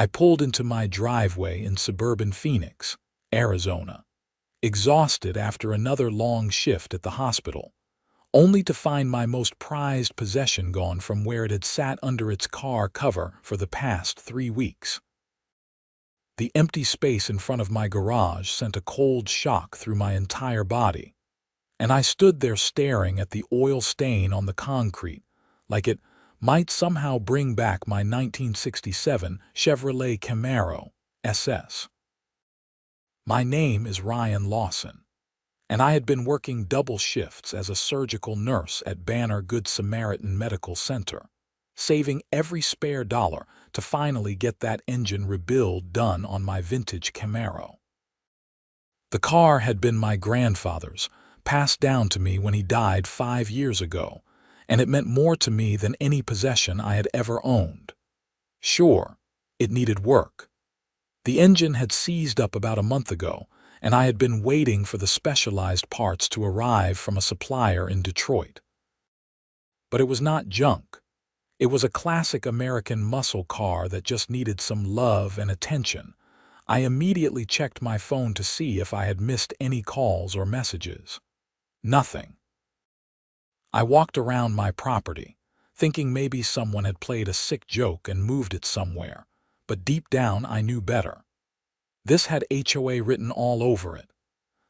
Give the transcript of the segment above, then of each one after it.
I pulled into my driveway in suburban Phoenix, Arizona, exhausted after another long shift at the hospital, only to find my most prized possession gone from where it had sat under its car cover for the past 3 weeks. The empty space in front of my garage sent a cold shock through my entire body, and I stood there staring at the oil stain on the concrete, like it might somehow bring back my 1967 Chevrolet Camaro SS. My name is Ryan Lawson, and I had been working double shifts as a surgical nurse at Banner Good Samaritan Medical Center, saving every spare dollar to finally get that engine rebuild done on my vintage Camaro. The car had been my grandfather's, passed down to me when he died 5 years ago, and it meant more to me than any possession I had ever owned. Sure, it needed work. The engine had seized up about a month ago, and I had been waiting for the specialized parts to arrive from a supplier in Detroit. But it was not junk. It was a classic American muscle car that just needed some love and attention. I immediately checked my phone to see if I had missed any calls or messages. Nothing. I walked around my property, thinking maybe someone had played a sick joke and moved it somewhere, but deep down I knew better. This had HOA written all over it.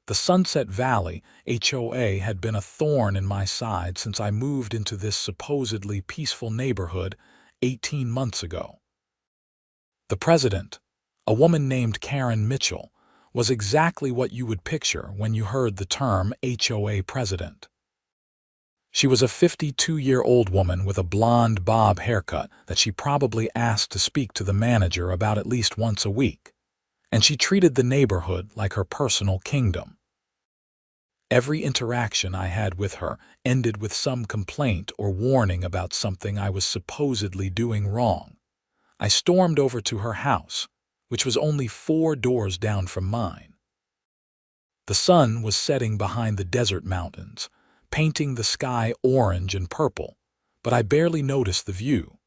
The Sunset Valley HOA had been a thorn in my side since I moved into this supposedly peaceful neighborhood 18 months ago. The president, a woman named Karen Mitchell, was exactly what you would picture when you heard the term HOA president. She was a 52-year-old woman with a blonde bob haircut that she probably asked to speak to the manager about at least once a week, and she treated the neighborhood like her personal kingdom. Every interaction I had with her ended with some complaint or warning about something I was supposedly doing wrong. I stormed over to her house, which was only 4 doors down from mine. The sun was setting behind the desert mountains, painting the sky orange and purple, but I barely noticed the view.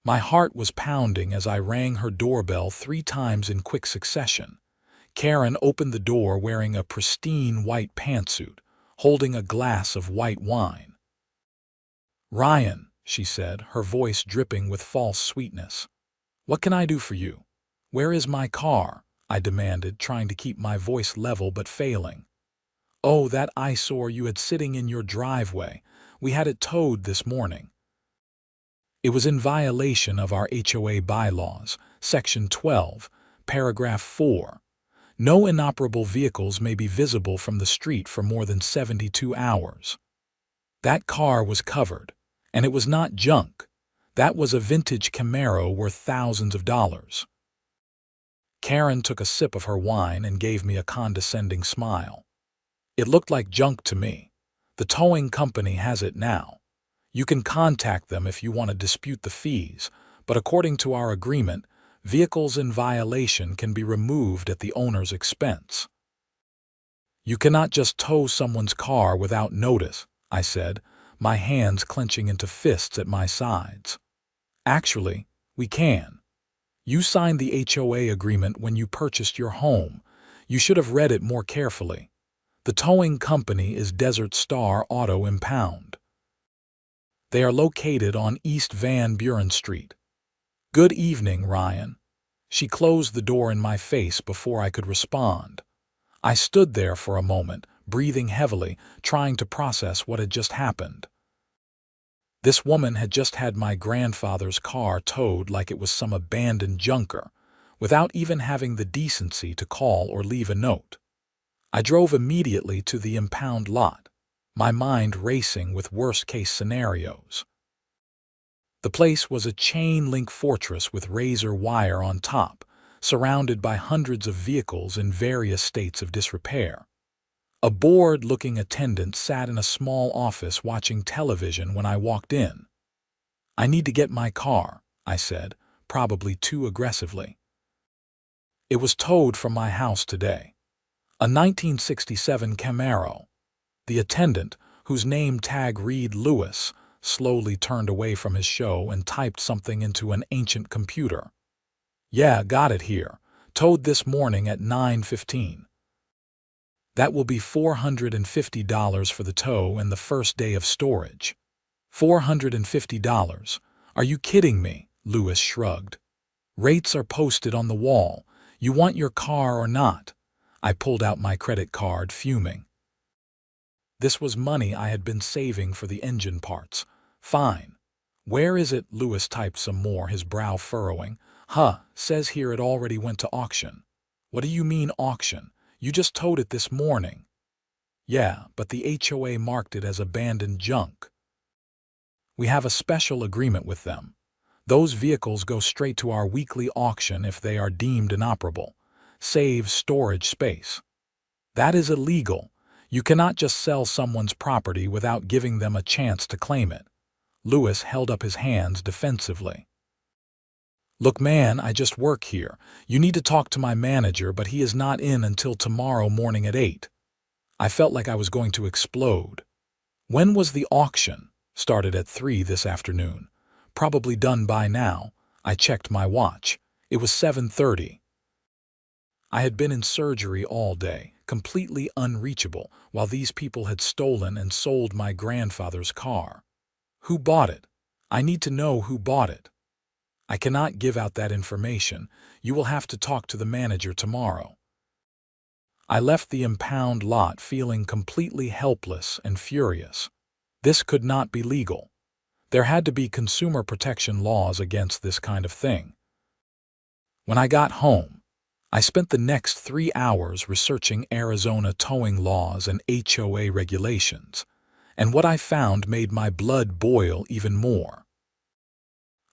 My heart was pounding as I rang her doorbell 3 times in quick succession. Karen opened the door wearing a pristine white pantsuit, holding a glass of white wine. "Ryan," she said, her voice dripping with false sweetness. "What can I do for you?" "Where is my car?" I demanded, trying to keep my voice level but failing. "Oh, that eyesore you had sitting in your driveway. We had it towed this morning." It was in violation of our HOA bylaws, Section 12, Paragraph 4. No inoperable vehicles may be visible from the street for more than 72 hours. That car was covered, and it was not junk. That was a vintage Camaro worth thousands of dollars. Karen took a sip of her wine and gave me a condescending smile. "It looked like junk to me. The towing company has it now. You can contact them if you want to dispute the fees, but according to our agreement, vehicles in violation can be removed at the owner's expense." "You cannot just tow someone's car without notice," I said, my hands clenching into fists at my sides. "Actually, we can. You signed the HOA agreement when you purchased your home. You should have read it more carefully. The towing company is Desert Star Auto Impound. They are located on East Van Buren Street." "Good evening, Ryan." She closed the door in my face before I could respond. I stood there for a moment, breathing heavily, trying to process what had just happened. This woman had just had my grandfather's car towed like it was some abandoned junker, without even having the decency to call or leave a note. I drove immediately to the impound lot, my mind racing with worst-case scenarios. The place was a chain-link fortress with razor wire on top, surrounded by hundreds of vehicles in various states of disrepair. A bored-looking attendant sat in a small office watching television when I walked in. "I need to get my car," I said, probably too aggressively. "It was towed from my house today. A 1967 Camaro." The attendant, whose name tag read Lewis, slowly turned away from his show and typed something into an ancient computer. Yeah, got it here. Towed this morning at 9:15. That will be $450 for the tow and the first day of storage. $450? Are you kidding me? Lewis shrugged. Rates are posted on the wall. You want your car or not? I pulled out my credit card, fuming. This was money I had been saving for the engine parts. Fine. Where is it? Lewis typed some more, his brow furrowing. Says here it already went to auction. What do you mean auction? You just towed it this morning. Yeah, but the HOA marked it as abandoned junk. We have a special agreement with them. Those vehicles go straight to our weekly auction if they are deemed inoperable. Saves storage space. That is illegal. You cannot just sell someone's property without giving them a chance to claim it. Lewis held up his hands defensively. Look, man, I just work here. You need to talk to my manager, but he is not in until tomorrow morning at 8. I felt like I was going to explode. When was the auction? Started at 3 this afternoon. Probably done by now. I checked my watch. It was 7:30. I had been in surgery all day, completely unreachable, while these people had stolen and sold my grandfather's car. Who bought it? I need to know who bought it. I cannot give out that information. You will have to talk to the manager tomorrow. I left the impound lot feeling completely helpless and furious. This could not be legal. There had to be consumer protection laws against this kind of thing. When I got home, I spent the next 3 hours researching Arizona towing laws and HOA regulations, and what I found made my blood boil even more.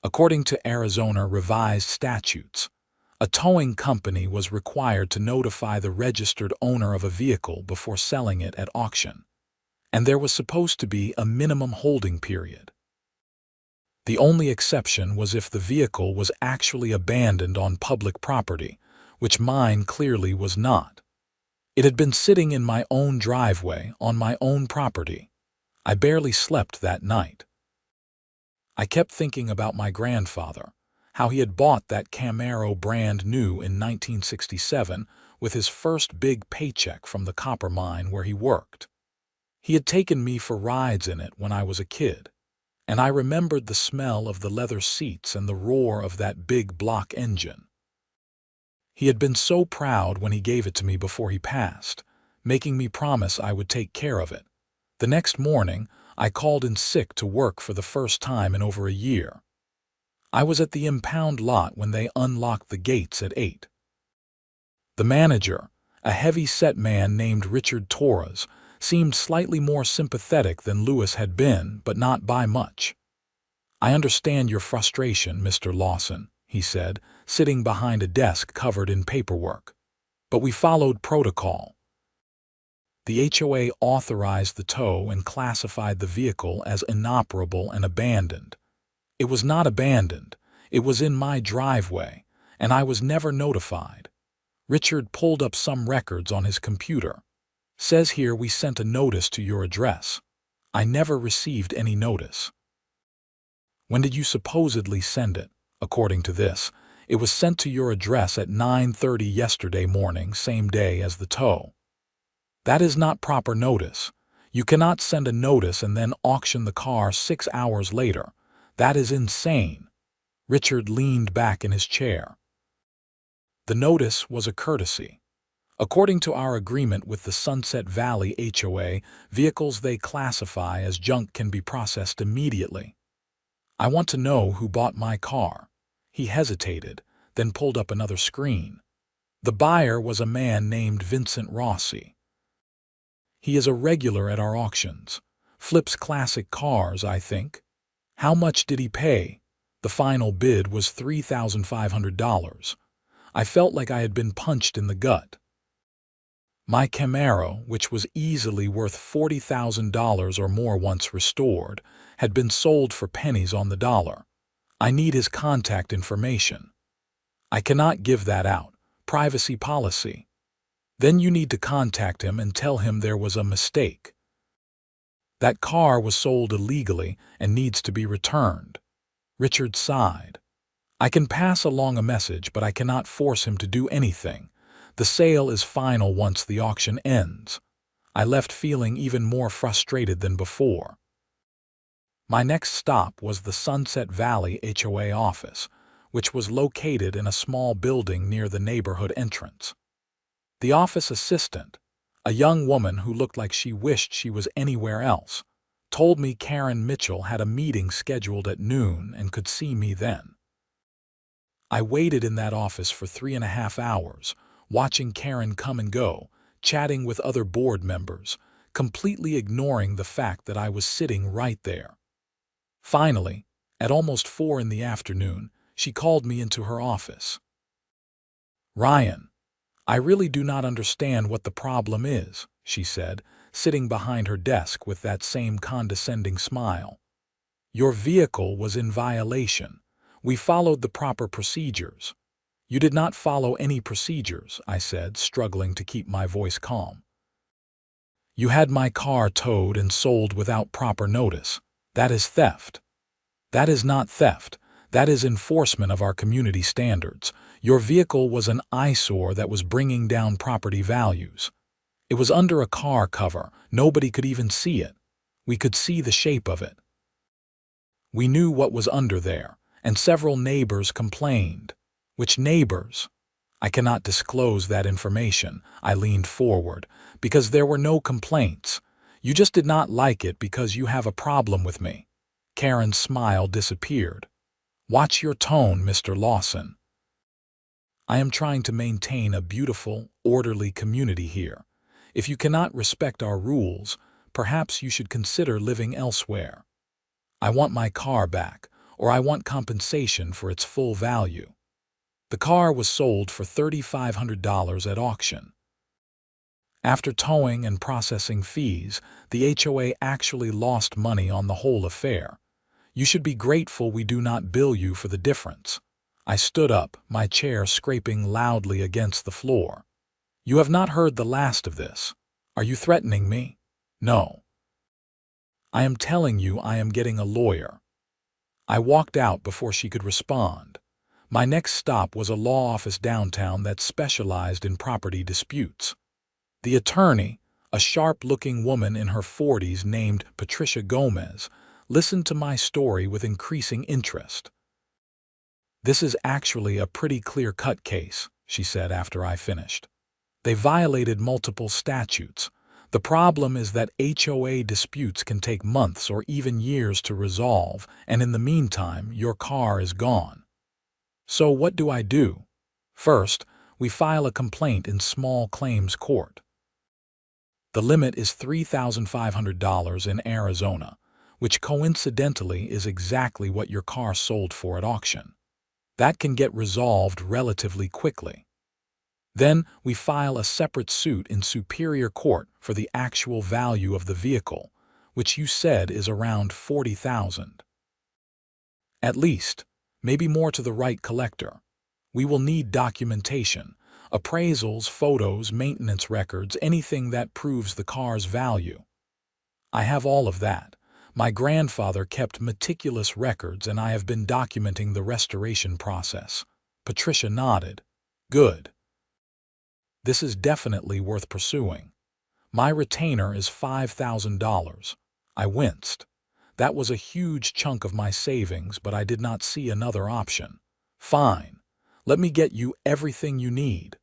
According to Arizona revised statutes, a towing company was required to notify the registered owner of a vehicle before selling it at auction, and there was supposed to be a minimum holding period. The only exception was if the vehicle was actually abandoned on public property, which mine clearly was not. It had been sitting in my own driveway on my own property. I barely slept that night. I kept thinking about my grandfather, how he had bought that Camaro brand new in 1967 with his first big paycheck from the copper mine where he worked. He had taken me for rides in it when I was a kid, and I remembered the smell of the leather seats and the roar of that big block engine. He had been so proud when he gave it to me before he passed, making me promise I would take care of it. The next morning, I called in sick to work for the first time in over a year. I was at the impound lot when they unlocked the gates at 8. The manager, a heavy-set man named Richard Torres, seemed slightly more sympathetic than Lewis had been, but not by much. I understand your frustration, Mr. Lawson, he said, sitting behind a desk covered in paperwork. But we followed protocol. The HOA authorized the tow and classified the vehicle as inoperable and abandoned. It was not abandoned. It was in my driveway, and I was never notified. Richard pulled up some records on his computer. Says here we sent a notice to your address. I never received any notice. When did you supposedly send it? According to this, it was sent to your address at 9:30 yesterday morning, same day as the tow. That is not proper notice. You cannot send a notice and then auction the car 6 hours later. That is insane. Richard leaned back in his chair. The notice was a courtesy. According to our agreement with the Sunset Valley HOA, vehicles they classify as junk can be processed immediately. I want to know who bought my car. He hesitated, then pulled up another screen. The buyer was a man named Vincent Rossi. He is a regular at our auctions. Flips classic cars, I think. How much did he pay? The final bid was $3,500. I felt like I had been punched in the gut. My Camaro, which was easily worth $40,000 or more once restored, had been sold for pennies on the dollar. I need his contact information. I cannot give that out. Privacy policy. Then you need to contact him and tell him there was a mistake. That car was sold illegally and needs to be returned. Richard sighed. I can pass along a message, but I cannot force him to do anything. The sale is final once the auction ends. I left feeling even more frustrated than before. My next stop was the Sunset Valley HOA office, which was located in a small building near the neighborhood entrance. The office assistant, a young woman who looked like she wished she was anywhere else, told me Karen Mitchell had a meeting scheduled at noon and could see me then. I waited in that office for 3.5 hours, watching Karen come and go, chatting with other board members, completely ignoring the fact that I was sitting right there. Finally, at almost 4 in the afternoon, she called me into her office. "Ryan, I really do not understand what the problem is," she said, sitting behind her desk with that same condescending smile. "Your vehicle was in violation. We followed the proper procedures." "You did not follow any procedures," I said, struggling to keep my voice calm. "You had my car towed and sold without proper notice. That is theft." "That is not theft. That is enforcement of our community standards. Your vehicle was an eyesore that was bringing down property values. It was under a car cover. Nobody could even see it. We could see the shape of it. We knew what was under there, and several neighbors complained." "Which neighbors?" "I cannot disclose that information." I leaned forward. "Because there were no complaints. You just did not like it because you have a problem with me." Karen's smile disappeared. "Watch your tone, Mr. Lawson. I am trying to maintain a beautiful, orderly community here. If you cannot respect our rules, perhaps you should consider living elsewhere. I want my car back, or I want compensation for its full value." The car was sold for $3,500 at auction. After towing and processing fees, the HOA actually lost money on the whole affair. "You should be grateful we do not bill you for the difference." I stood up, my chair scraping loudly against the floor. "You have not heard the last of this. Are you threatening me?" "No. I am telling you I am getting a lawyer." I walked out before she could respond. My next stop was a law office downtown that specialized in property disputes. The attorney, a sharp-looking woman in her 40s named Patricia Gomez, listened to my story with increasing interest. "This is actually a pretty clear-cut case," she said after I finished. "They violated multiple statutes. The problem is that HOA disputes can take months or even years to resolve, and in the meantime, your car is gone. So what do I do? First, we file a complaint in small claims court. The limit is $3,500 in Arizona, which coincidentally is exactly what your car sold for at auction. That can get resolved relatively quickly. Then we file a separate suit in Superior Court for the actual value of the vehicle, which you said is around $40,000. At least, maybe more to the right collector. We will need documentation, appraisals, photos, maintenance records, anything that proves the car's value. I have all of that. My grandfather kept meticulous records and I have been documenting the restoration process." Patricia nodded. "Good. This is definitely worth pursuing. My retainer is $5,000. I winced. That was a huge chunk of my savings, but I did not see another option. "Fine. Let me get you everything you need."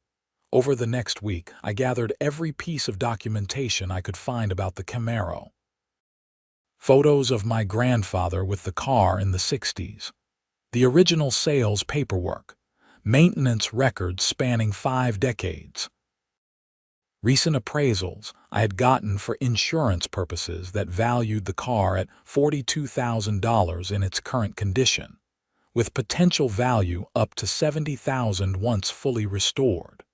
Over the next week, I gathered every piece of documentation I could find about the Camaro. Photos of my grandfather with the car in the 60s. The original sales paperwork. Maintenance records spanning 5 decades. Recent appraisals I had gotten for insurance purposes that valued the car at $42,000 in its current condition, with potential value up to $70,000 once fully restored.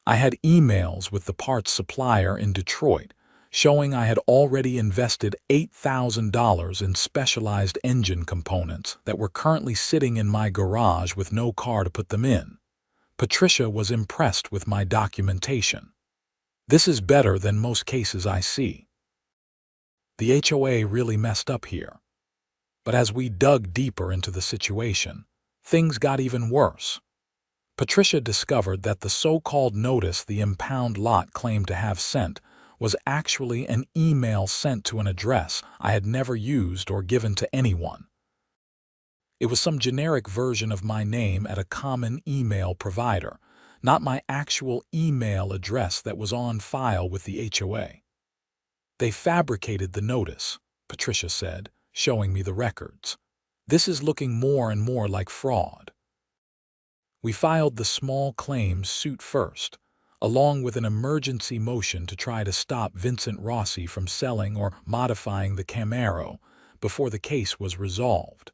I had emails with the parts supplier in Detroit showing I had already invested $8,000 in specialized engine components that were currently sitting in my garage with no car to put them in. Patricia was impressed with my documentation. "This is better than most cases I see. The HOA really messed up here." But as we dug deeper into the situation, Things got even worse. Patricia discovered that the so-called notice the impound lot claimed to have sent was actually an email sent to an address I had never used or given to anyone. It was some generic version of my name at a common email provider, not my actual email address that was on file with the HOA. They fabricated the notice, Patricia said, showing me the records. This is looking more and more like fraud. We filed the small claims suit first, along with an emergency motion to try to stop Vincent Rossi from selling or modifying the Camaro before the case was resolved.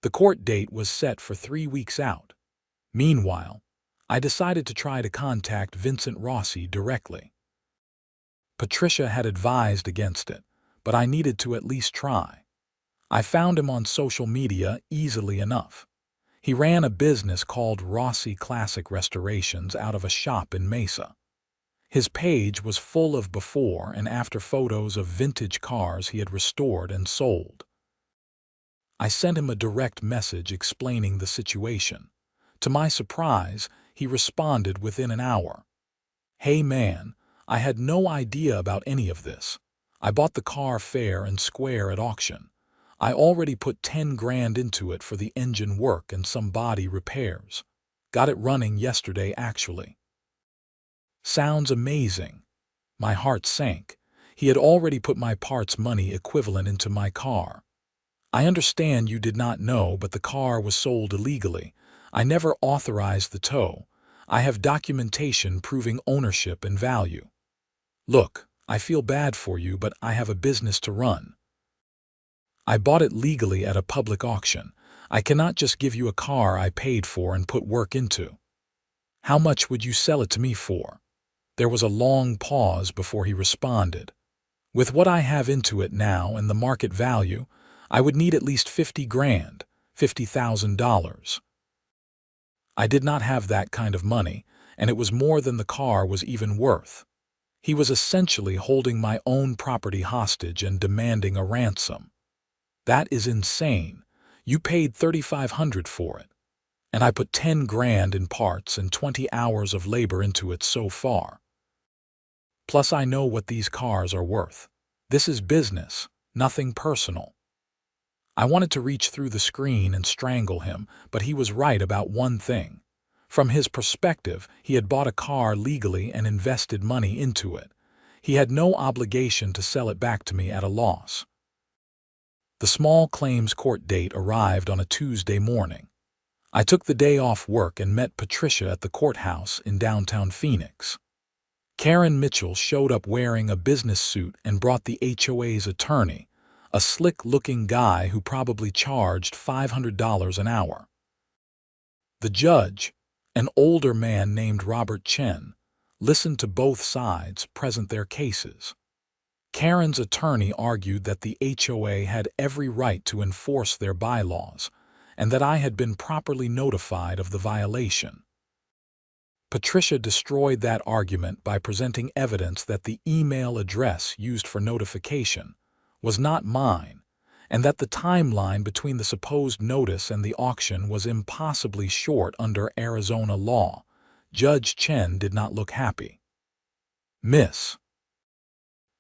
The court date was set for 3 weeks out. Meanwhile, I decided to try to contact Vincent Rossi directly. Patricia had advised against it, but I needed to at least try. I found him on social media easily enough. He ran a business called Rossi Classic Restorations out of a shop in Mesa. His page was full of before and after photos of vintage cars he had restored and sold. I sent him a direct message explaining the situation. To my surprise, he responded within an hour. "Hey man, I had no idea about any of this. I bought the car fair and square at auction. I already put 10 grand into it for the engine work and some body repairs. Got it running yesterday actually." Sounds amazing. My heart sank. He had already put my parts money equivalent into my car. "I understand you did not know, but the car was sold illegally. I never authorized the tow. I have documentation proving ownership and value. Look, I feel bad for you, but I have a business to run. I bought it legally at a public auction. I cannot just give you a car I paid for and put work into. How much would you sell it to me for?" There was a long pause before he responded. "With what I have into it now and the market value, I would need at least 50 grand, $50,000. I did not have that kind of money, and it was more than the car was even worth. He was essentially holding my own property hostage and demanding a ransom. That is insane. You paid $3,500 for it, and I put 10 grand in parts and 20 hours of labor into it so far. Plus I know what these cars are worth. This is business, nothing personal." I wanted to reach through the screen and strangle him, but he was right about one thing. From his perspective, he had bought a car legally and invested money into it. He had no obligation to sell it back to me at a loss. The small claims court date arrived on a Tuesday morning. I took the day off work and met Patricia at the courthouse in downtown Phoenix. Karen Mitchell showed up wearing a business suit and brought the HOA's attorney, a slick-looking guy who probably charged $500 an hour. The judge, an older man named Robert Chen, listened to both sides present their cases. Karen's attorney argued that the HOA had every right to enforce their bylaws, and that I had been properly notified of the violation. Patricia destroyed that argument by presenting evidence that the email address used for notification was not mine, and that the timeline between the supposed notice and the auction was impossibly short under Arizona law. Judge Chen did not look happy. "Miss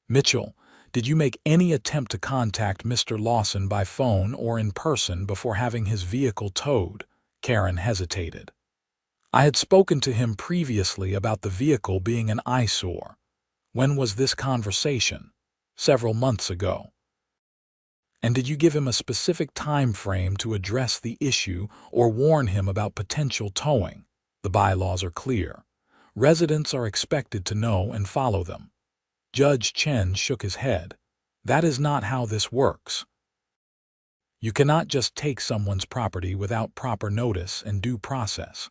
Mitchell, did you make any attempt to contact Mr. Lawson by phone or in person before having his vehicle towed?" Karen hesitated. "I had spoken to him previously about the vehicle being an eyesore." "When was this conversation?" "Several months ago." "And did you give him a specific time frame to address the issue or warn him about potential towing?" "The bylaws are clear. Residents are expected to know and follow them." Judge Chen shook his head. "That is not how this works. You cannot just take someone's property without proper notice and due process.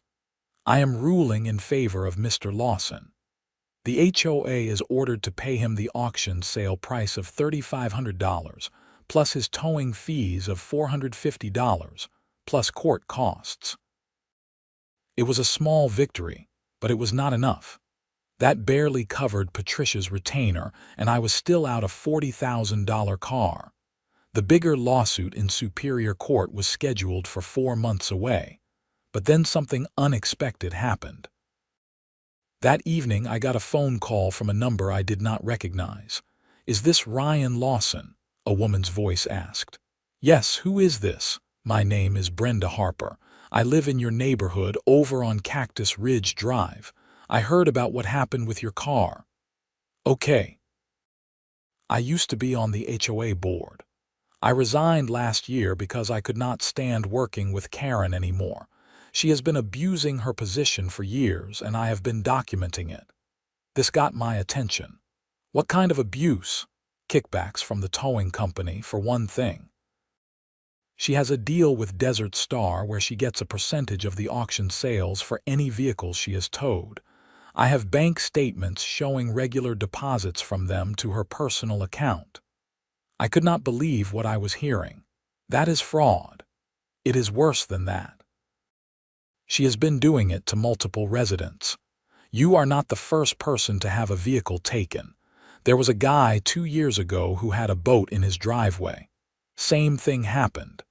I am ruling in favor of Mr. Lawson. The HOA is ordered to pay him the auction sale price of $3,500, plus his towing fees of $450, plus court costs." It was a small victory, but it was not enough. That barely covered Patricia's retainer, and I was still out a $40,000 car. The bigger lawsuit in Superior Court was scheduled for 4 months away. But then something unexpected happened. That evening, I got a phone call from a number I did not recognize. "Is this Ryan Lawson?" a woman's voice asked. "Yes, who is this?" "My name is Brenda Harper. I live in your neighborhood over on Cactus Ridge Drive. I heard about what happened with your car." "Okay." I used to be on the HOA board. I resigned last year because I could not stand working with Karen anymore. She has been abusing her position for years, and I have been documenting it. This got my attention. "What kind of abuse?" "Kickbacks from the towing company, for one thing. She has a deal with Desert Star where she gets a percentage of the auction sales for any vehicles she has towed. I have bank statements showing regular deposits from them to her personal account." I could not believe what I was hearing. That is fraud. It is worse than that. She has been doing it to multiple residents. You are not the first person to have a vehicle taken. There was a guy 2 years ago who had a boat in his driveway. Same thing happened.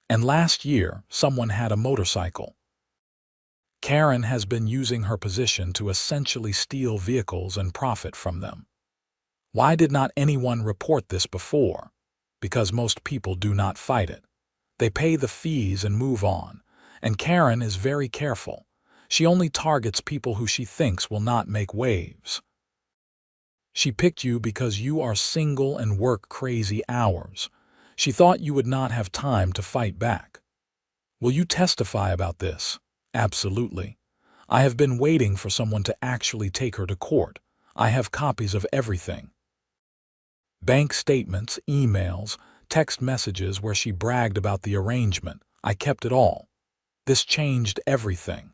And last year, someone had a motorcycle. Karen has been using her position to essentially steal vehicles and profit from them. Why did not anyone report this before? Because most people do not fight it. They pay the fees and move on. And Karen is very careful. She only targets people who she thinks will not make waves. She picked you because you are single and work crazy hours. She thought you would not have time to fight back. Will you testify about this? Absolutely. I have been waiting for someone to actually take her to court. I have copies of everything. Bank statements, emails, text messages where she bragged about the arrangement. I kept it all. This changed everything.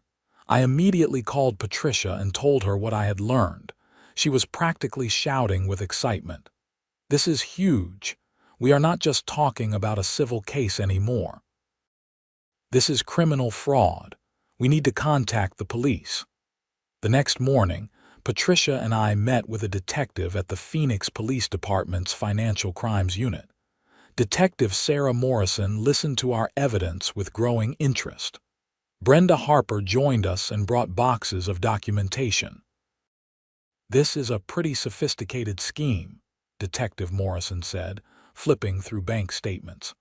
I immediately called Patricia and told her what I had learned. She was practically shouting with excitement. "This is huge. We are not just talking about a civil case anymore. This is criminal fraud. We need to contact the police." The next morning, Patricia and I met with a detective at the Phoenix Police Department's Financial Crimes Unit. Detective Sarah Morrison listened to our evidence with growing interest. Brenda Harper joined us and brought boxes of documentation. "This is a pretty sophisticated scheme," Detective Morrison said, flipping through bank statements.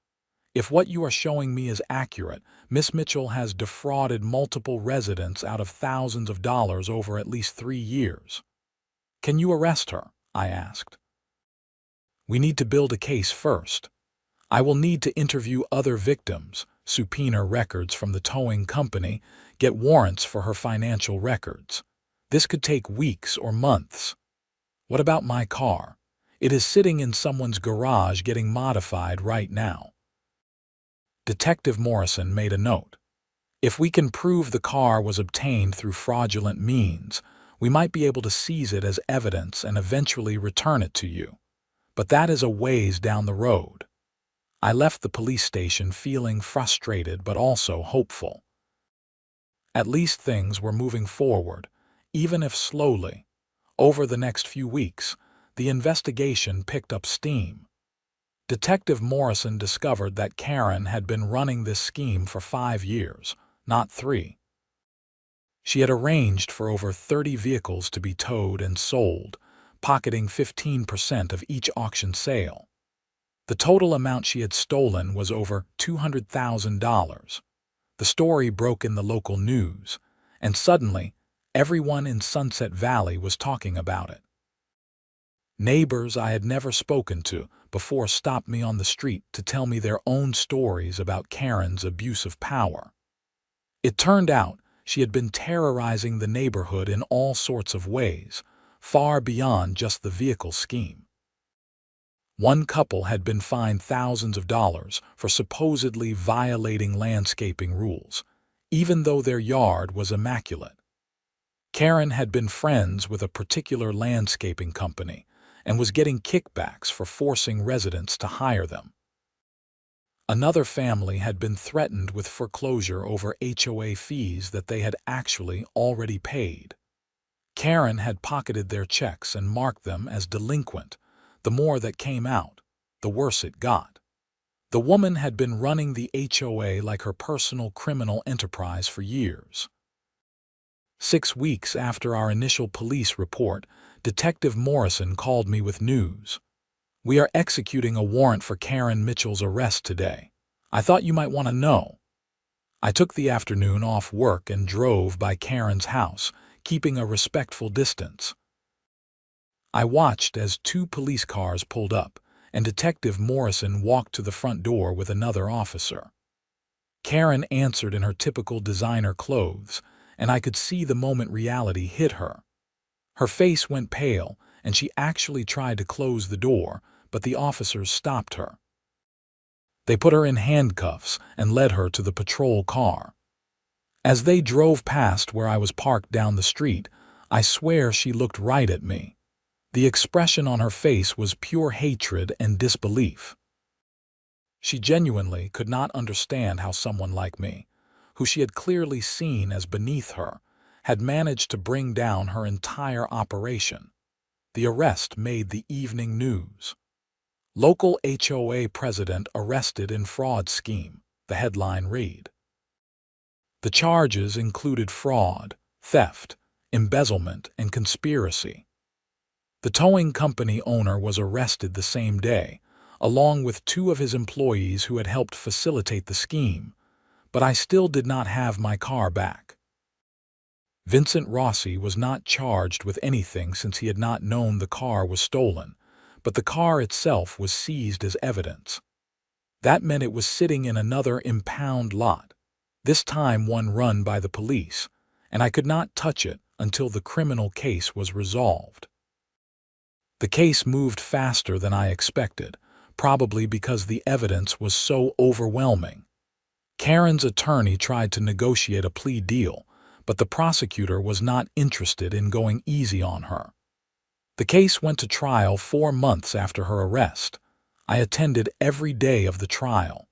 "If what you are showing me is accurate, Miss Mitchell has defrauded multiple residents out of thousands of dollars over at least 3 years. Can you arrest her?" I asked. "We need to build a case first. I will need to interview other victims, subpoena records from the towing company, get warrants for her financial records. This could take weeks or months. What about my car? It is sitting in someone's garage getting modified right now." Detective Morrison made a note. "If we can prove the car was obtained through fraudulent means, we might be able to seize it as evidence and eventually return it to you. But that is a ways down the road." I left the police station feeling frustrated but also hopeful. At least things were moving forward, even if slowly. Over the next few weeks, the investigation picked up steam. Detective Morrison discovered that Karen had been running this scheme for 5 years, not 3. She had arranged for over 30 vehicles to be towed and sold, pocketing 15% of each auction sale. The total amount she had stolen was over $200,000. The story broke in the local news, and suddenly, everyone in Sunset Valley was talking about it. Neighbors I had never spoken to before stopped me on the street to tell me their own stories about Karen's abuse of power. It turned out she had been terrorizing the neighborhood in all sorts of ways, far beyond just the vehicle scheme. One couple had been fined thousands of dollars for supposedly violating landscaping rules, even though their yard was immaculate. Karen had been friends with a particular landscaping company and was getting kickbacks for forcing residents to hire them. Another family had been threatened with foreclosure over HOA fees that they had actually already paid. Karen had pocketed their checks and marked them as delinquent. The more that came out, the worse it got. The woman had been running the HOA like her personal criminal enterprise for years. 6 weeks after our initial police report, Detective Morrison called me with news. "We are executing a warrant for Karen Mitchell's arrest today. I thought you might want to know." I took the afternoon off work and drove by Karen's house, keeping a respectful distance. I watched as 2 police cars pulled up, and Detective Morrison walked to the front door with another officer. Karen answered in her typical designer clothes, and I could see the moment reality hit her. Her face went pale, and she actually tried to close the door, but the officers stopped her. They put her in handcuffs and led her to the patrol car. As they drove past where I was parked down the street, I swear she looked right at me. The expression on her face was pure hatred and disbelief. She genuinely could not understand how someone like me, who she had clearly seen as beneath her, had managed to bring down her entire operation. The arrest made the evening news. "Local HOA president arrested in fraud scheme," the headline read. The charges included fraud, theft, embezzlement, and conspiracy. The towing company owner was arrested the same day, along with 2 of his employees who had helped facilitate the scheme, but I still did not have my car back. Vincent Rossi was not charged with anything since he had not known the car was stolen, but the car itself was seized as evidence. That meant it was sitting in another impound lot, this time one run by the police, and I could not touch it until the criminal case was resolved. The case moved faster than I expected, probably because the evidence was so overwhelming. Karen's attorney tried to negotiate a plea deal, but the prosecutor was not interested in going easy on her. The case went to trial 4 months after her arrest. I attended every day of the trial.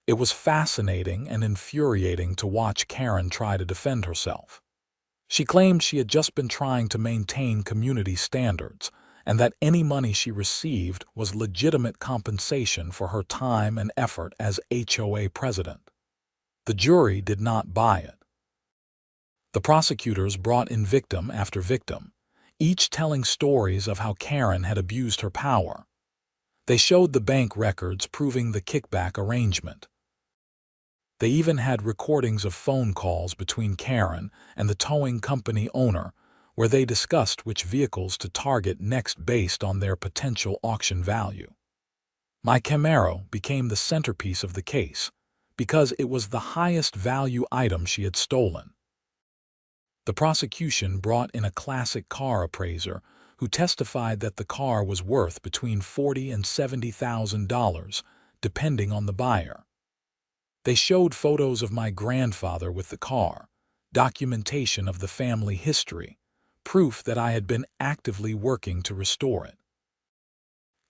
It was fascinating and infuriating to watch Karen try to defend herself. She claimed she had just been trying to maintain community standards, and that any money she received was legitimate compensation for her time and effort as HOA president. The jury did not buy it. The prosecutors brought in victim after victim, each telling stories of how Karen had abused her power. They showed the bank records proving the kickback arrangement. They even had recordings of phone calls between Karen and the towing company owner, where they discussed which vehicles to target next based on their potential auction value. My Camaro became the centerpiece of the case because it was the highest value item she had stolen. The prosecution brought in a classic car appraiser who testified that the car was worth between $40,000 and $70,000, depending on the buyer. They showed photos of my grandfather with the car, documentation of the family history, proof that I had been actively working to restore it.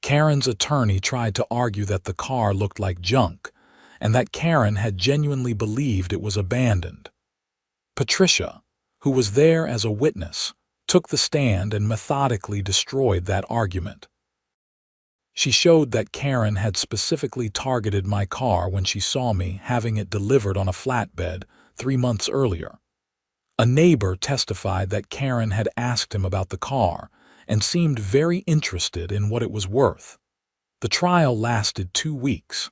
Karen's attorney tried to argue that the car looked like junk and that Karen had genuinely believed it was abandoned. Patricia, who was there as a witness, took the stand and methodically destroyed that argument. She showed that Karen had specifically targeted my car when she saw me having it delivered on a flatbed 3 months earlier. A neighbor testified that Karen had asked him about the car and seemed very interested in what it was worth. The trial lasted 2 weeks.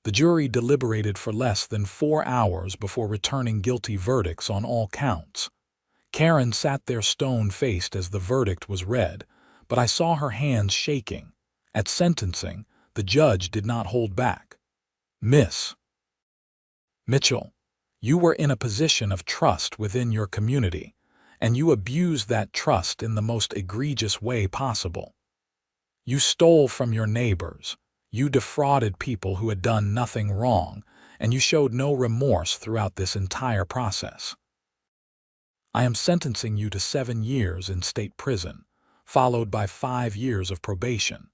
The jury deliberated for less than 4 hours before returning guilty verdicts on all counts. Karen sat there stone-faced as the verdict was read, but I saw her hands shaking. At sentencing, the judge did not hold back. "Miss Mitchell, you were in a position of trust within your community, and you abused that trust in the most egregious way possible. You stole from your neighbors, you defrauded people who had done nothing wrong, and you showed no remorse throughout this entire process. I am sentencing you to 7 years in state prison, followed by 5 years of probation.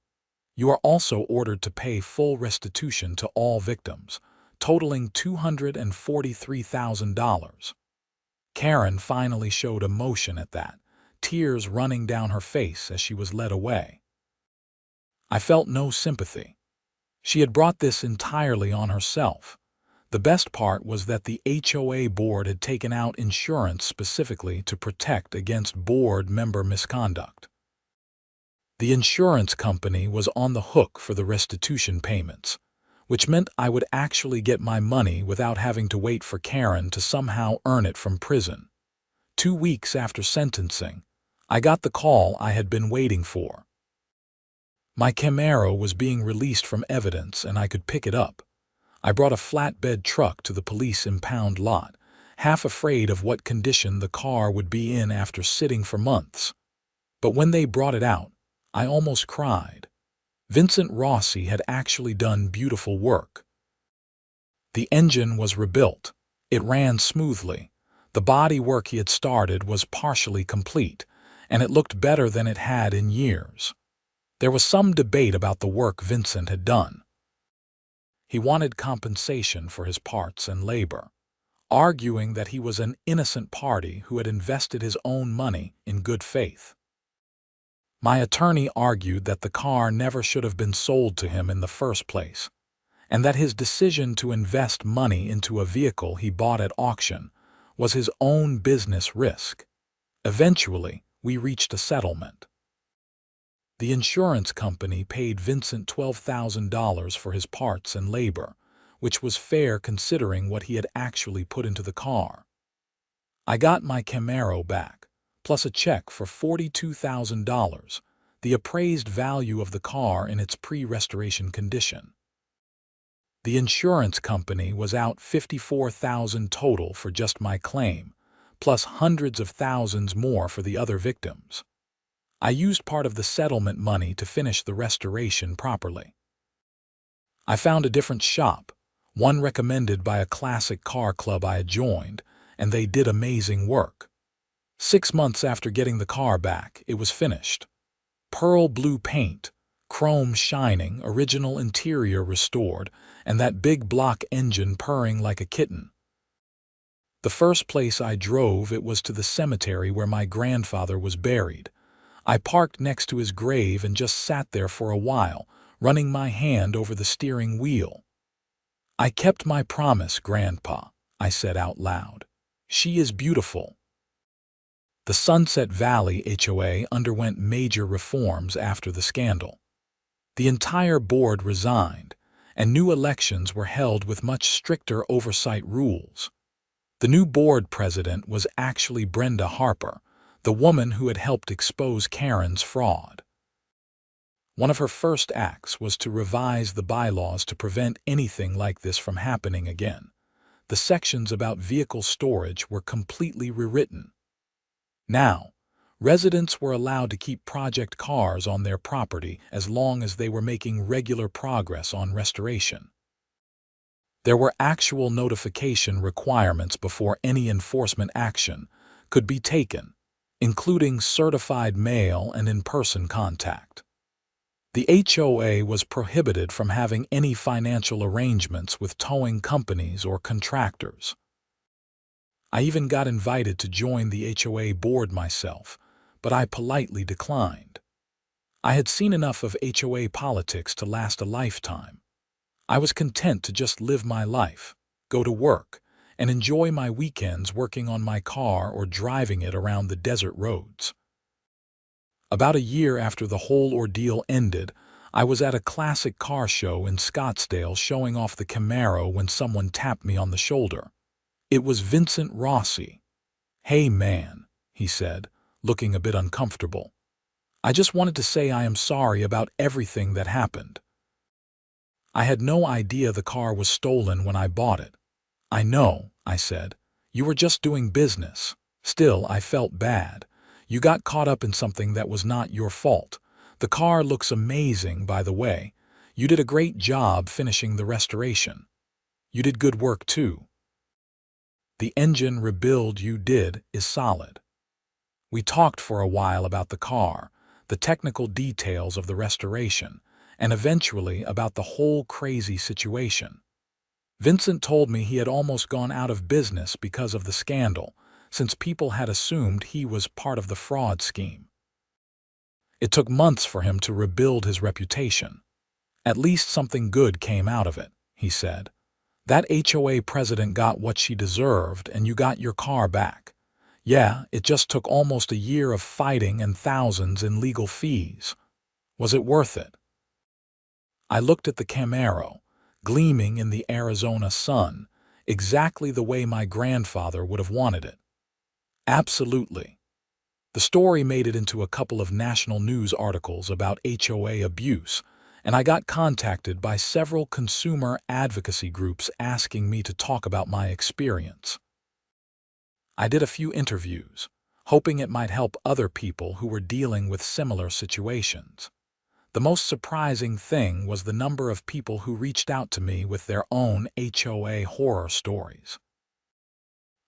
You are also ordered to pay full restitution to all victims, totaling $243,000. Karen finally showed emotion at that, tears running down her face as she was led away. I felt no sympathy. She had brought this entirely on herself. The best part was that the HOA board had taken out insurance specifically to protect against board member misconduct. The insurance company was on the hook for the restitution payments, which meant I would actually get my money without having to wait for Karen to somehow earn it from prison. 2 weeks after sentencing, I got the call I had been waiting for. My Camaro was being released from evidence and I could pick it up. I brought a flatbed truck to the police impound lot, half afraid of what condition the car would be in after sitting for months. But when they brought it out, I almost cried. Vincent Rossi had actually done beautiful work. The engine was rebuilt. It ran smoothly. The body work he had started was partially complete, and it looked better than it had in years. There was some debate about the work Vincent had done. He wanted compensation for his parts and labor, arguing that he was an innocent party who had invested his own money in good faith. My attorney argued that the car never should have been sold to him in the first place, and that his decision to invest money into a vehicle he bought at auction was his own business risk. Eventually, we reached a settlement. The insurance company paid Vincent $12,000 for his parts and labor, which was fair considering what he had actually put into the car. I got my Camaro back, plus a check for $42,000, the appraised value of the car in its pre-restoration condition. The insurance company was out $54,000 total for just my claim, plus hundreds of thousands more for the other victims. I used part of the settlement money to finish the restoration properly. I found a different shop, one recommended by a classic car club I had joined, and they did amazing work. 6 months after getting the car back, it was finished. Pearl blue paint, chrome shining, original interior restored, and that big block engine purring like a kitten. The first place I drove it was to the cemetery where my grandfather was buried. I parked next to his grave and just sat there for a while, running my hand over the steering wheel. "I kept my promise, Grandpa," I said out loud. "She is beautiful." The Sunset Valley HOA underwent major reforms after the scandal. The entire board resigned, and new elections were held with much stricter oversight rules. The new board president was actually Brenda Harper, the woman who had helped expose Karen's fraud. One of her first acts was to revise the bylaws to prevent anything like this from happening again. The sections about vehicle storage were completely rewritten. Now, residents were allowed to keep project cars on their property as long as they were making regular progress on restoration. There were actual notification requirements before any enforcement action could be taken, including certified mail and in-person contact. The HOA was prohibited from having any financial arrangements with towing companies or contractors. I even got invited to join the HOA board myself, but I politely declined. I had seen enough of HOA politics to last a lifetime. I was content to just live my life, go to work, and enjoy my weekends working on my car or driving it around the desert roads. About a year after the whole ordeal ended, I was at a classic car show in Scottsdale showing off the Camaro when someone tapped me on the shoulder. It was Vincent Rossi. "Hey man," he said, looking a bit uncomfortable. "I just wanted to say I am sorry about everything that happened. I had no idea the car was stolen when I bought it." "I know," I said. "You were just doing business." Still, I felt bad. "You got caught up in something that was not your fault. The car looks amazing, by the way. You did a great job finishing the restoration. You did good work, too. The engine rebuild you did is solid." We talked for a while about the car, the technical details of the restoration, and eventually about the whole crazy situation. Vincent told me he had almost gone out of business because of the scandal, since people had assumed he was part of the fraud scheme. It took months for him to rebuild his reputation. At least something good came out of it, he said. That HOA president got what she deserved and you got your car back. Yeah, it just took almost a year of fighting and thousands in legal fees. Was it worth it? I looked at the Camaro, gleaming in the Arizona sun, exactly the way my grandfather would have wanted it. Absolutely. The story made it into a couple of national news articles about HOA abuse, and I got contacted by several consumer advocacy groups asking me to talk about my experience. I did a few interviews, hoping it might help other people who were dealing with similar situations. The most surprising thing was the number of people who reached out to me with their own HOA horror stories.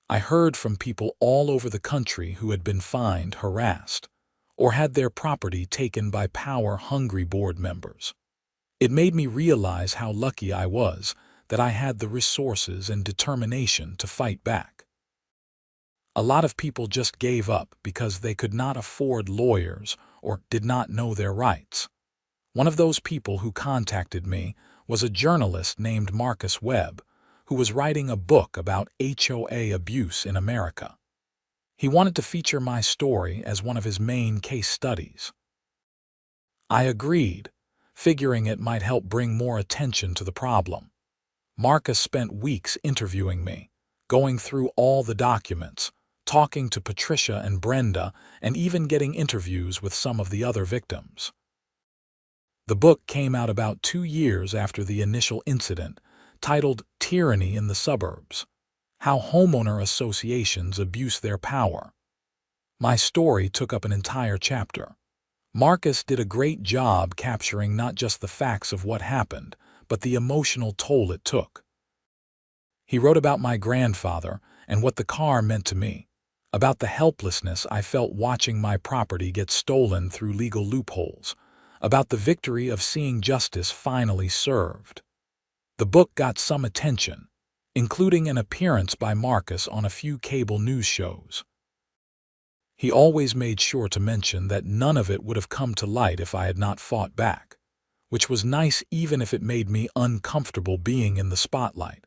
I heard from people all over the country who had been fined, harassed, or had their property taken by power-hungry board members. It made me realize how lucky I was that I had the resources and determination to fight back. A lot of people just gave up because they could not afford lawyers or did not know their rights. One of those people who contacted me was a journalist named Marcus Webb, who was writing a book about HOA abuse in America. He wanted to feature my story as one of his main case studies. I agreed, figuring it might help bring more attention to the problem. Marcus spent weeks interviewing me, going through all the documents, talking to Patricia and Brenda, and even getting interviews with some of the other victims. The book came out about 2 years after the initial incident, titled Tyranny in the Suburbs: How Homeowner Associations Abuse Their Power. My story took up an entire chapter. Marcus did a great job capturing not just the facts of what happened, but the emotional toll it took. He wrote about my grandfather and what the car meant to me, about the helplessness I felt watching my property get stolen through legal loopholes, about the victory of seeing justice finally served. The book got some attention, including an appearance by Marcus on a few cable news shows. He always made sure to mention that none of it would have come to light if I had not fought back, which was nice even if it made me uncomfortable being in the spotlight.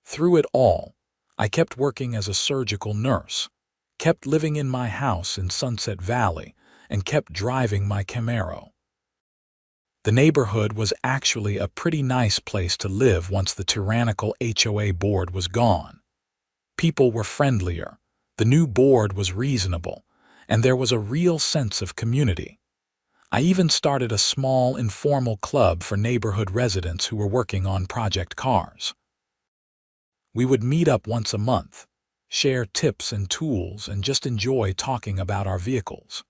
Through it all, I kept working as a surgical nurse, kept living in my house in Sunset Valley, and kept driving my Camaro. The neighborhood was actually a pretty nice place to live once the tyrannical HOA board was gone. People were friendlier, the new board was reasonable, and there was a real sense of community. I even started a small, informal club for neighborhood residents who were working on project cars. We would meet up once a month, share tips and tools, and just enjoy talking about our vehicles.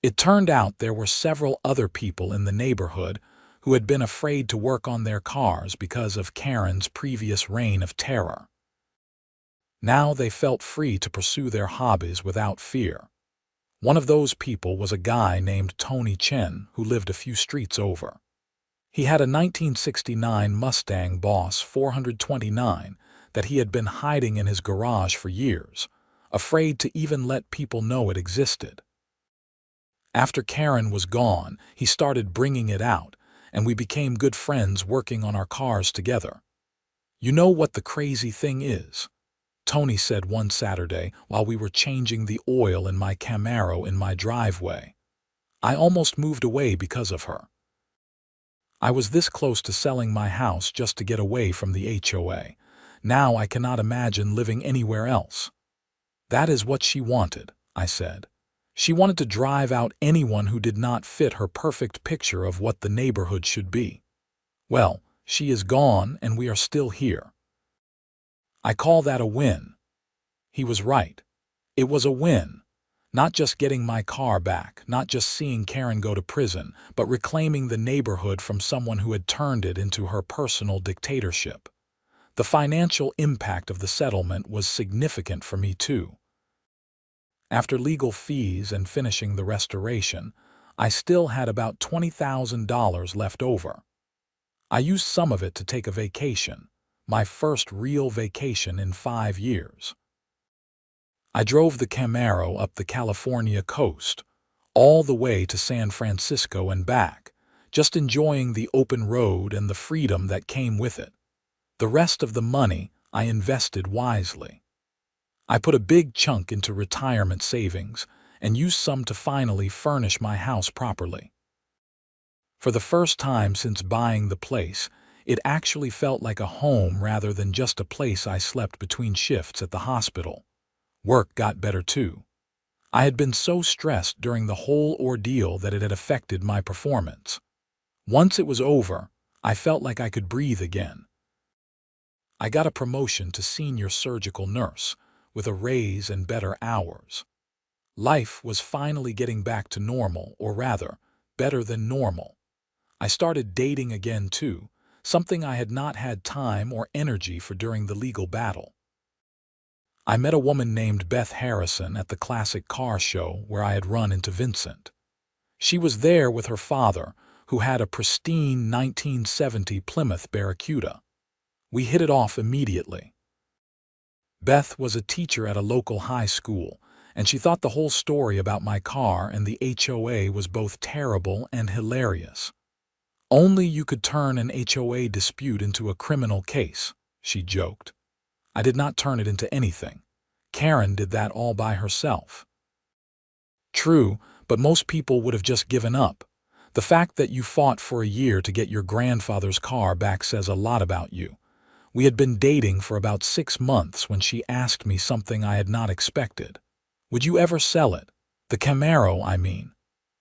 It turned out there were several other people in the neighborhood who had been afraid to work on their cars because of Karen's previous reign of terror. Now they felt free to pursue their hobbies without fear. One of those people was a guy named Tony Chen who lived a few streets over. He had a 1969 Mustang Boss 429 that he had been hiding in his garage for years, afraid to even let people know it existed. After Karen was gone, he started bringing it out, and we became good friends working on our cars together. "You know what the crazy thing is?" Tony said one Saturday while we were changing the oil in my Camaro in my driveway. "I almost moved away because of her. I was this close to selling my house just to get away from the HOA. Now I cannot imagine living anywhere else." "That is what she wanted," I said. "She wanted to drive out anyone who did not fit her perfect picture of what the neighborhood should be. Well, she is gone and we are still here. I call that a win." He was right. It was a win. Not just getting my car back, not just seeing Karen go to prison, but reclaiming the neighborhood from someone who had turned it into her personal dictatorship. The financial impact of the settlement was significant for me too. After legal fees and finishing the restoration, I still had about $20,000 left over. I used some of it to take a vacation, my first real vacation in 5 years. I drove the Camaro up the California coast, all the way to San Francisco and back, just enjoying the open road and the freedom that came with it. The rest of the money I invested wisely. I put a big chunk into retirement savings and used some to finally furnish my house properly. For the first time since buying the place, it actually felt like a home rather than just a place I slept between shifts at the hospital. Work got better too. I had been so stressed during the whole ordeal that it had affected my performance. Once it was over, I felt like I could breathe again. I got a promotion to senior surgical nurse, with a raise and better hours. Life was finally getting back to normal, or rather, better than normal. I started dating again too, something I had not had time or energy for during the legal battle. I met a woman named Beth Harrison at the classic car show where I had run into Vincent. She was there with her father, who had a pristine 1970 Plymouth Barracuda. We hit it off immediately. Beth was a teacher at a local high school, and she thought the whole story about my car and the HOA was both terrible and hilarious. Only you could turn an HOA dispute into a criminal case, she joked. I did not turn it into anything. Karen did that all by herself. True, but most people would have just given up. The fact that you fought for a year to get your grandfather's car back says a lot about you. We had been dating for about 6 months when she asked me something I had not expected. Would you ever sell it? The Camaro, I mean.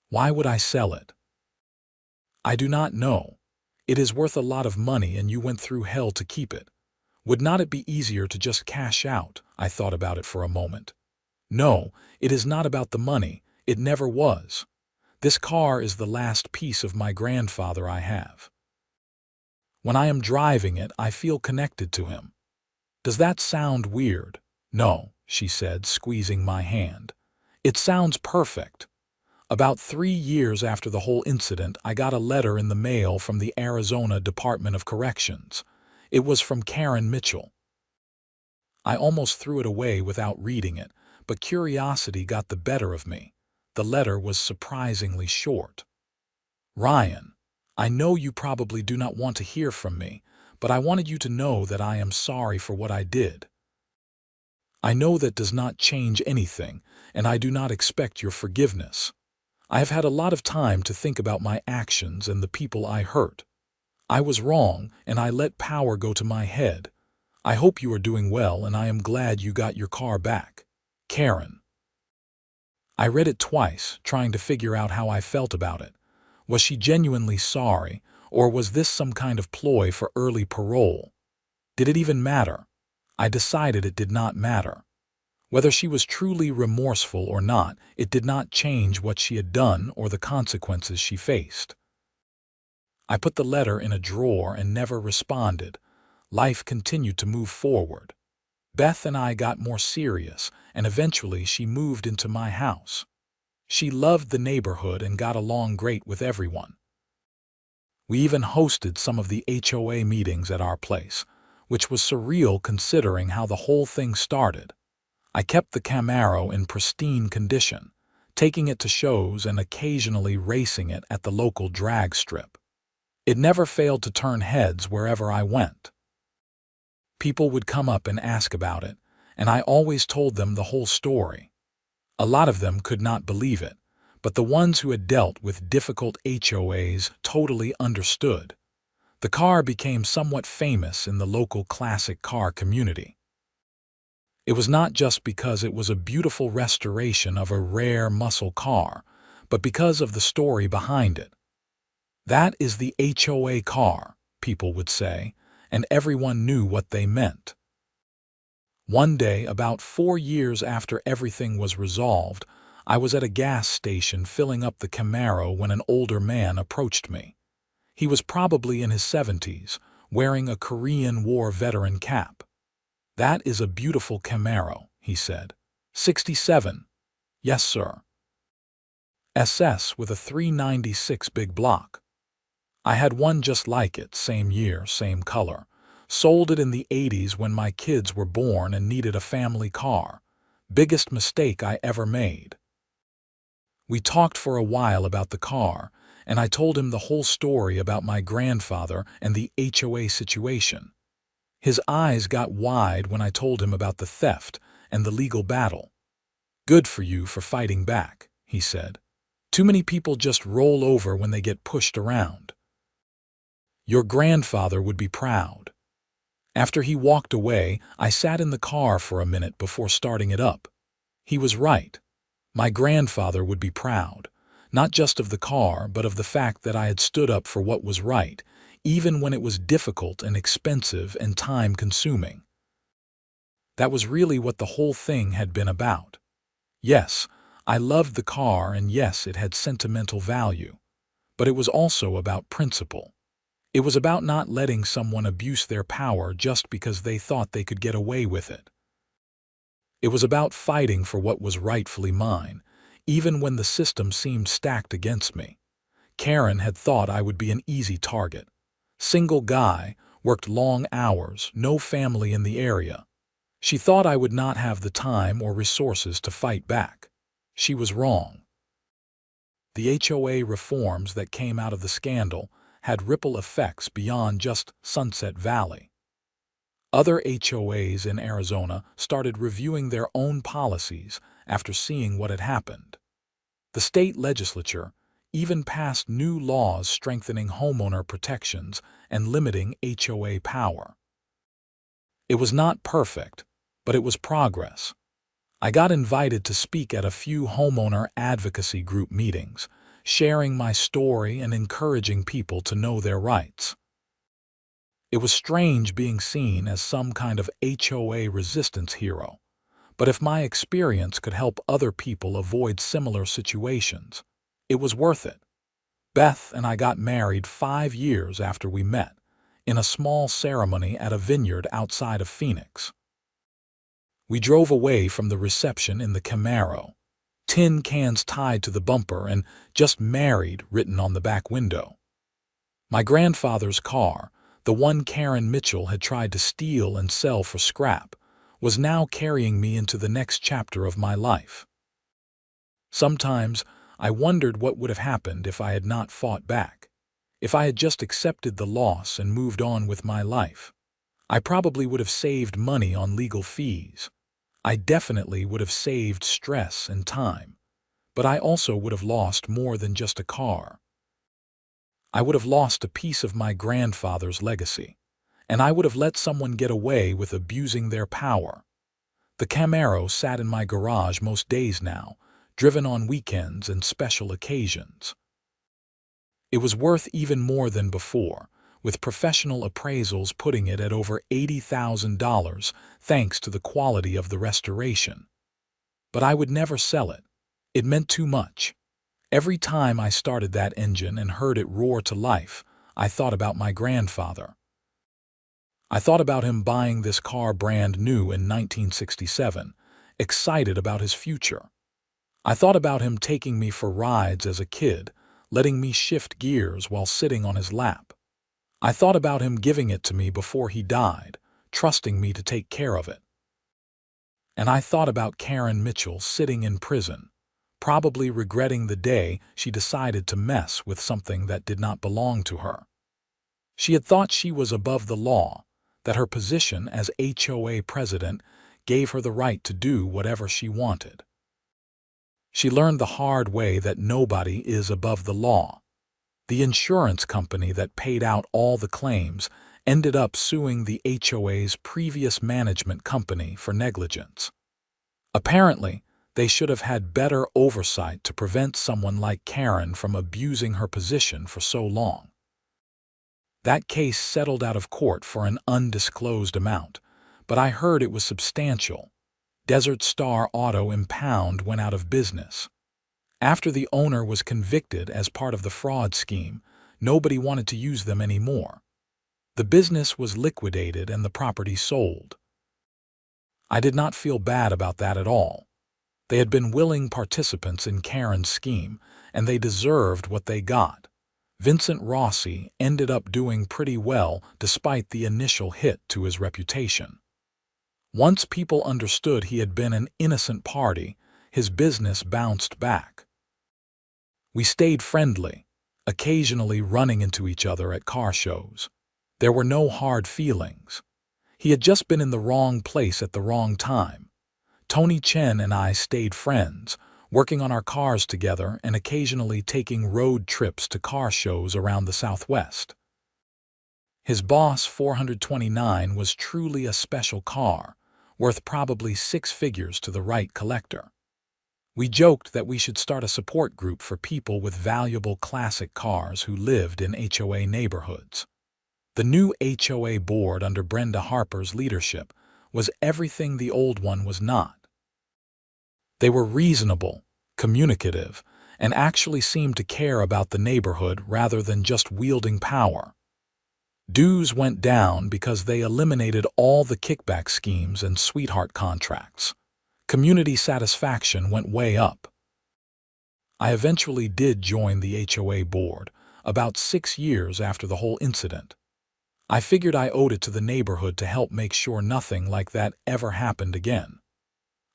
Why would I sell it? I do not know. It is worth a lot of money and you went through hell to keep it. Would not it be easier to just cash out? I thought about it for a moment. No, it is not about the money. It never was. This car is the last piece of my grandfather I have. When I am driving it, I feel connected to him. Does that sound weird? No, she said, squeezing my hand. It sounds perfect. About 3 years after the whole incident, I got a letter in the mail from the Arizona Department of Corrections. It was from Karen Mitchell. I almost threw it away without reading it, but curiosity got the better of me. The letter was surprisingly short. Ryan, I know you probably do not want to hear from me, but I wanted you to know that I am sorry for what I did. I know that does not change anything, and I do not expect your forgiveness. I have had a lot of time to think about my actions and the people I hurt. I was wrong, and I let power go to my head. I hope you are doing well, and I am glad you got your car back. Karen. I read it twice, trying to figure out how I felt about it. Was she genuinely sorry, or was this some kind of ploy for early parole? Did it even matter? I decided it did not matter. Whether she was truly remorseful or not, it did not change what she had done or the consequences she faced. I put the letter in a drawer and never responded. Life continued to move forward. Beth and I got more serious, and eventually she moved into my house. She loved the neighborhood and got along great with everyone. We even hosted some of the HOA meetings at our place, which was surreal considering how the whole thing started. I kept the Camaro in pristine condition, taking it to shows and occasionally racing it at the local drag strip. It never failed to turn heads wherever I went. People would come up and ask about it, and I always told them the whole story. A lot of them could not believe it, but the ones who had dealt with difficult HOAs totally understood. The car became somewhat famous in the local classic car community. It was not just because it was a beautiful restoration of a rare muscle car, but because of the story behind it. That is the HOA car, people would say, and everyone knew what they meant. One day, about 4 years after everything was resolved, I was at a gas station filling up the Camaro when an older man approached me. He was probably in his 70s, wearing a Korean War veteran cap. "That is a beautiful Camaro," he said. 67. Yes, sir. SS with a 396 big block. I had one just like it, same year, same color. Sold it in the 80s when my kids were born and needed a family car. Biggest mistake I ever made. We talked for a while about the car, and I told him the whole story about my grandfather and the HOA situation. His eyes got wide when I told him about the theft and the legal battle. "Good for you for fighting back," he said. "Too many people just roll over when they get pushed around. Your grandfather would be proud." After he walked away, I sat in the car for a minute before starting it up. He was right. My grandfather would be proud, not just of the car, but of the fact that I had stood up for what was right, even when it was difficult and expensive and time-consuming. That was really what the whole thing had been about. Yes, I loved the car, and yes, it had sentimental value, but it was also about principle. It was about not letting someone abuse their power just because they thought they could get away with it. It was about fighting for what was rightfully mine, even when the system seemed stacked against me. Karen had thought I would be an easy target. Single guy, worked long hours, no family in the area. She thought I would not have the time or resources to fight back. She was wrong. The HOA reforms that came out of the scandal had ripple effects beyond just Sunset Valley. Other HOAs in Arizona started reviewing their own policies after seeing what had happened. The state legislature even passed new laws strengthening homeowner protections and limiting HOA power. It was not perfect, but it was progress. I got invited to speak at a few homeowner advocacy group meetings, sharing my story and encouraging people to know their rights. It was strange being seen as some kind of HOA resistance hero, but if my experience could help other people avoid similar situations, it was worth it. Beth and I got married 5 years after we met, in a small ceremony at a vineyard outside of Phoenix. We drove away from the reception in the Camaro, tin cans tied to the bumper and "Just Married" written on the back window. My grandfather's car, the one Karen Mitchell had tried to steal and sell for scrap, was now carrying me into the next chapter of my life. Sometimes I wondered what would have happened if I had not fought back, if I had just accepted the loss and moved on with my life. I probably would have saved money on legal fees. I definitely would have saved stress and time, but I also would have lost more than just a car. I would have lost a piece of my grandfather's legacy, and I would have let someone get away with abusing their power. The Camaro sat in my garage most days now, driven on weekends and special occasions. It was worth even more than before, with professional appraisals putting it at over $80,000 thanks to the quality of the restoration. But I would never sell it. It meant too much. Every time I started that engine and heard it roar to life, I thought about my grandfather. I thought about him buying this car brand new in 1967, excited about his future. I thought about him taking me for rides as a kid, letting me shift gears while sitting on his lap. I thought about him giving it to me before he died, trusting me to take care of it. And I thought about Karen Mitchell sitting in prison, probably regretting the day she decided to mess with something that did not belong to her. She had thought she was above the law, that her position as HOA president gave her the right to do whatever she wanted. She learned the hard way that nobody is above the law. The insurance company that paid out all the claims ended up suing the HOA's previous management company for negligence. Apparently, they should have had better oversight to prevent someone like Karen from abusing her position for so long. That case settled out of court for an undisclosed amount, but I heard it was substantial. Desert Star Auto Impound went out of business. After the owner was convicted as part of the fraud scheme, nobody wanted to use them anymore. The business was liquidated and the property sold. I did not feel bad about that at all. They had been willing participants in Karen's scheme, and they deserved what they got. Vincent Rossi ended up doing pretty well despite the initial hit to his reputation. Once people understood he had been an innocent party, his business bounced back. We stayed friendly. occasionally running into each other at car shows. There were no hard feelings. He had just been in the wrong place at the wrong time. Tony Chen and I stayed friends, working on our cars together and occasionally taking road trips to car shows around the Southwest. His Boss 429 was truly a special car, worth probably 6 figures to the right collector. We joked that we should start a support group for people with valuable classic cars who lived in HOA neighborhoods. The new HOA board under Brenda Harper's leadership was everything the old one was not. They were reasonable, communicative, and actually seemed to care about the neighborhood rather than just wielding power. Dues went down because they eliminated all the kickback schemes and sweetheart contracts. Community satisfaction went way up. I eventually did join the HOA board, about 6 years after the whole incident. I figured I owed it to the neighborhood to help make sure nothing like that ever happened again.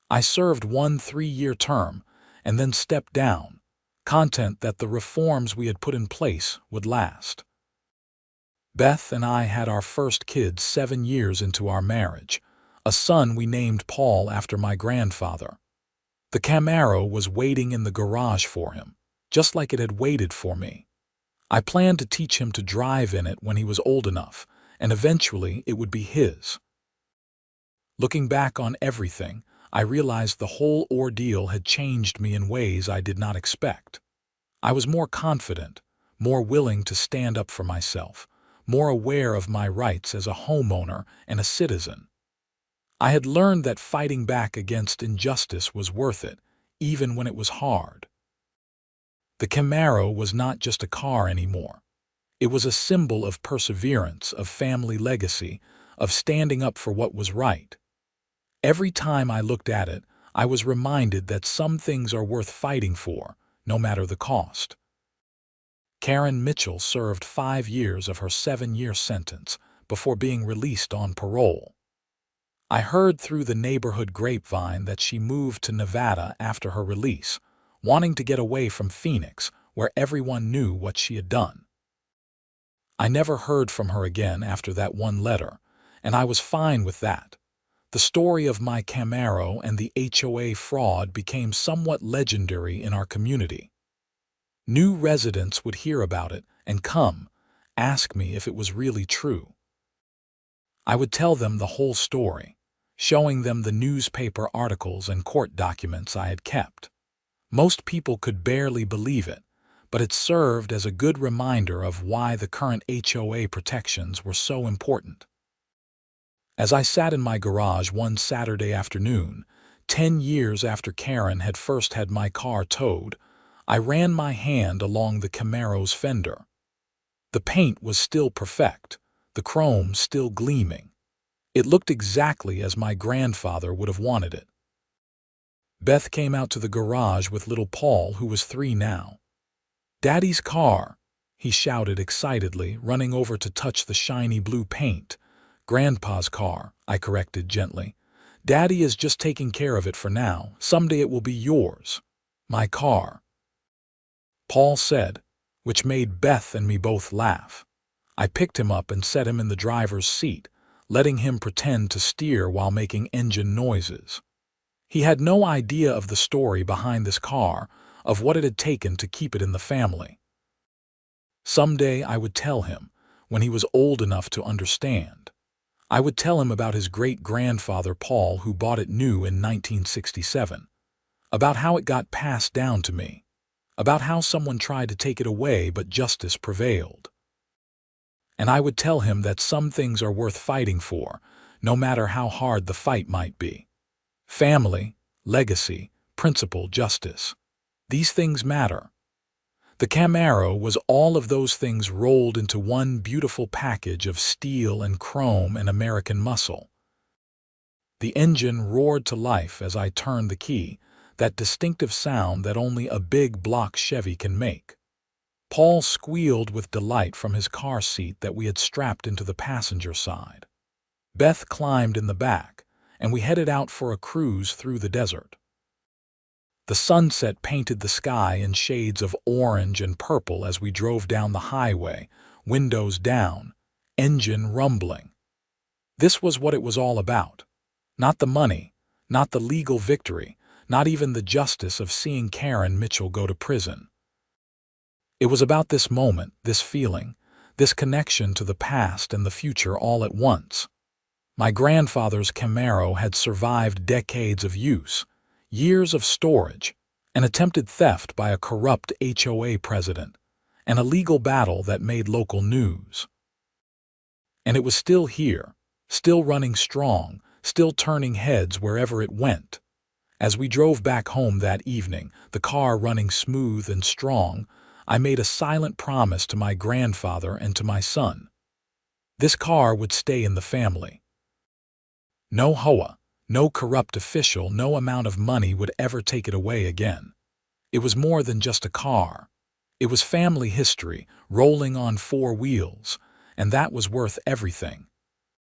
I served one 3-year term and then stepped down, content that the reforms we had put in place would last. Beth and I had our first kid 7 years into our marriage, a son we named Paul after my grandfather. The Camaro was waiting in the garage for him, just like it had waited for me. I planned to teach him to drive in it when he was old enough, and eventually it would be his. Looking back on everything, I realized the whole ordeal had changed me in ways I did not expect. I was more confident, more willing to stand up for myself, more aware of my rights as a homeowner and a citizen. I had learned that fighting back against injustice was worth it, even when it was hard. The Camaro was not just a car anymore. It was a symbol of perseverance, of family legacy, of standing up for what was right. Every time I looked at it, I was reminded that some things are worth fighting for, no matter the cost. Karen Mitchell served 5 years of her 7-year sentence before being released on parole. I heard through the neighborhood grapevine that she moved to Nevada after her release, wanting to get away from Phoenix, where everyone knew what she had done. I never heard from her again after that one letter, and I was fine with that. The story of my Camaro and the HOA fraud became somewhat legendary in our community. New residents would hear about it and come, ask me if it was really true. I would tell them the whole story, showing them the newspaper articles and court documents I had kept. Most people could barely believe it, but it served as a good reminder of why the current HOA protections were so important. As I sat in my garage one Saturday afternoon, 10 years after Karen had first had my car towed, I ran my hand along the Camaro's fender. The paint was still perfect, the chrome still gleaming. It looked exactly as my grandfather would have wanted it. Beth came out to the garage with little Paul, who was 3 now. "Daddy's car," he shouted excitedly, running over to touch the shiny blue paint. "Grandpa's car," I corrected gently. "Daddy is just taking care of it for now. Someday it will be yours." "My car," Paul said, which made Beth and me both laugh. I picked him up and set him in the driver's seat, letting him pretend to steer while making engine noises. He had no idea of the story behind this car, of what it had taken to keep it in the family. Someday I would tell him, when he was old enough to understand. I would tell him about his great-grandfather Paul, who bought it new in 1967, about how it got passed down to me, about how someone tried to take it away but justice prevailed. And I would tell him that some things are worth fighting for, no matter how hard the fight might be. Family, legacy, principle, justice. These things matter. The Camaro was all of those things rolled into one beautiful package of steel and chrome and American muscle. The engine roared to life as I turned the key, that distinctive sound that only a big block Chevy can make. Paul squealed with delight from his car seat that we had strapped into the passenger side. Beth climbed in the back, and we headed out for a cruise through the desert. The sunset painted the sky in shades of orange and purple as we drove down the highway, windows down, engine rumbling. This was what it was all about. Not the money, not the legal victory, not even the justice of seeing Karen Mitchell go to prison. It was about this moment, this feeling, this connection to the past and the future all at once. My grandfather's Camaro had survived decades of use, years of storage, an attempted theft by a corrupt HOA president, and a legal battle that made local news. And it was still here, still running strong, still turning heads wherever it went. As we drove back home that evening, the car running smooth and strong, I made a silent promise to my grandfather and to my son. This car would stay in the family. No HOA, no corrupt official, no amount of money would ever take it away again. It was more than just a car. It was family history, rolling on four wheels, and that was worth everything.